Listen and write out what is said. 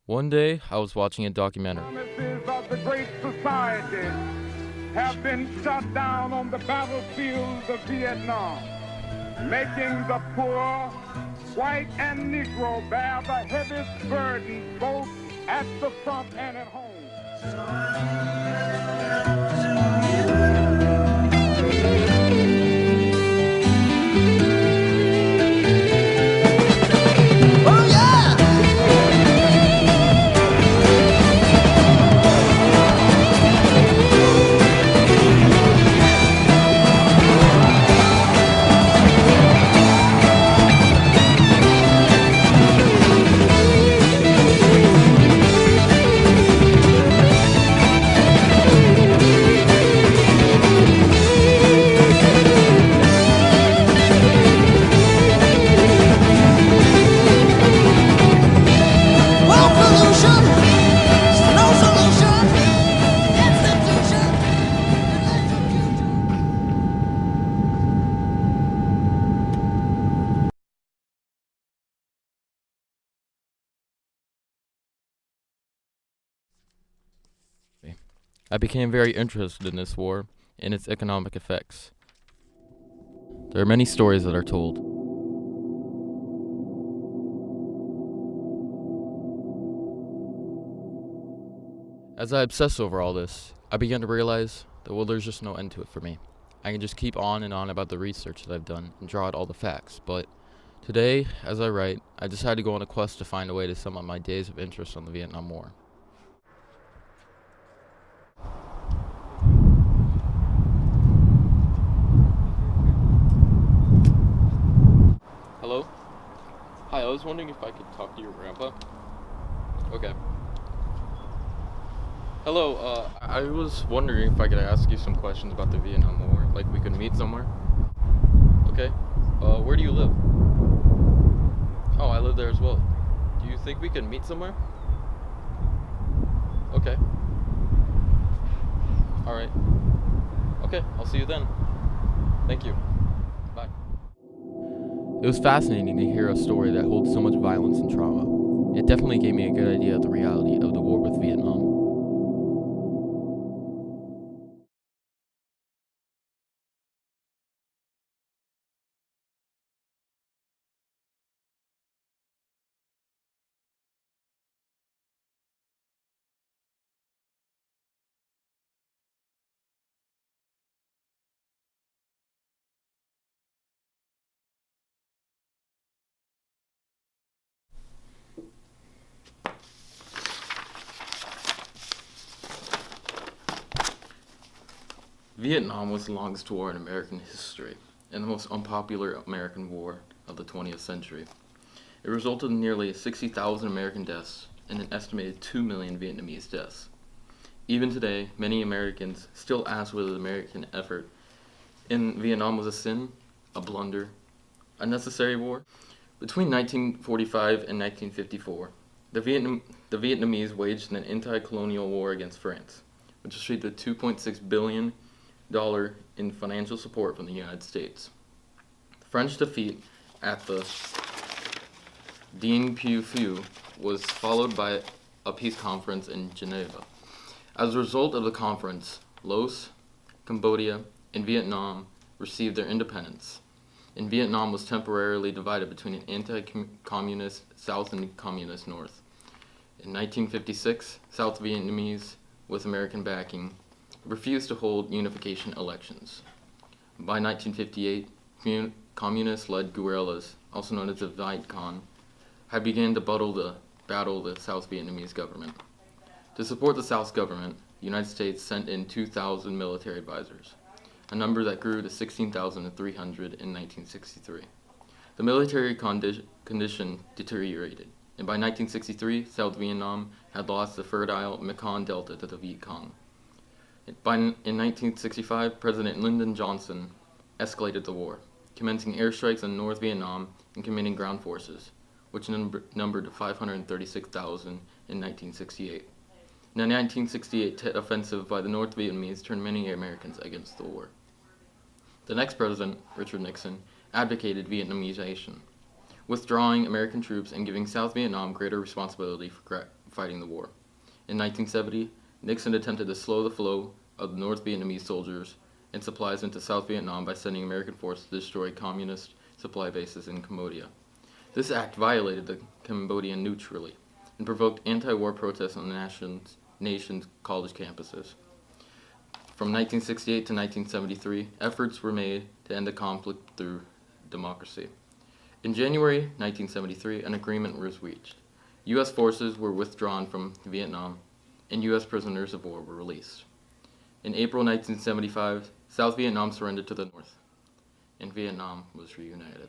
One day, I was watching a documentary. Promises of the great society have been shot down on the battlefields of Vietnam, making the poor, white and Negro, bear the heaviest burden both at the front and at home. I became very interested in this war and its economic effects. There are many stories that are told. As I obsess over all this, I began to realize that, well, there's just no end to it for me. I can just keep on and on about the research that I've done and draw out all the facts, but today, as I write, I decided to go on a quest to find a way to sum up my days of interest on the Vietnam War. Hello? Hi, I was wondering if I could talk to your grandpa. Okay. Hello, I was wondering if I could ask you some questions about the Vietnam War. Like, we could meet somewhere? Okay. Where do you live? Oh, I live there as well. Do you think we could meet somewhere? Okay. Alright. Okay, I'll see you then. Thank you. Bye. It was fascinating to hear a story that holds so much violence and trauma. It definitely gave me a good idea of the reality of the war with Vietnam. Vietnam was the longest war in American history and the most unpopular American war of the 20th century. It resulted in nearly 60,000 American deaths and an estimated 2 million Vietnamese deaths. Even today, many Americans still ask whether the American effort in Vietnam was a sin, a blunder, a necessary war. Between 1945 and 1954, the Vietnamese waged an anti-colonial war against France, which received the $2.6 billion in financial support from the United States. The French defeat at the Dien Bien Phu was followed by a peace conference in Geneva. As a result of the conference, Laos, Cambodia, and Vietnam received their independence, and Vietnam was temporarily divided between an anti-communist South and communist North. In 1956, South Vietnamese, with American backing, refused to hold unification elections. By 1958, communist-led guerrillas, also known as the US Econ, had begun to battle the South Vietnamese government. To support the South government, the United States sent in 2,000 military advisors, a number that grew to 16,300 in 1963. The military condition deteriorated, and by 1963, South Vietnam had lost the fertile Mekong Delta to the Viet Cong. In 1965, President Lyndon Johnson escalated the war, commencing airstrikes on North Vietnam and committing ground forces, which numbered 536,000 in 1968. The 1968 Tet Offensive by the North Vietnamese turned many Americans against the war. The next president, Richard Nixon, advocated Vietnamization, withdrawing American troops and giving South Vietnam greater responsibility fighting the war. In 1970, Nixon attempted to slow the flow of the North Vietnamese soldiers and supplies into South Vietnam by sending American forces to destroy communist supply bases in Cambodia. This act violated the Cambodian neutrality and provoked anti-war protests on the nation's college campuses. From 1968 to 1973, efforts were made to end the conflict through democracy. In January 1973, an agreement was reached. U.S. forces were withdrawn from Vietnam, and U.S. prisoners of war were released. In April 1975, South Vietnam surrendered to the North, and Vietnam was reunited.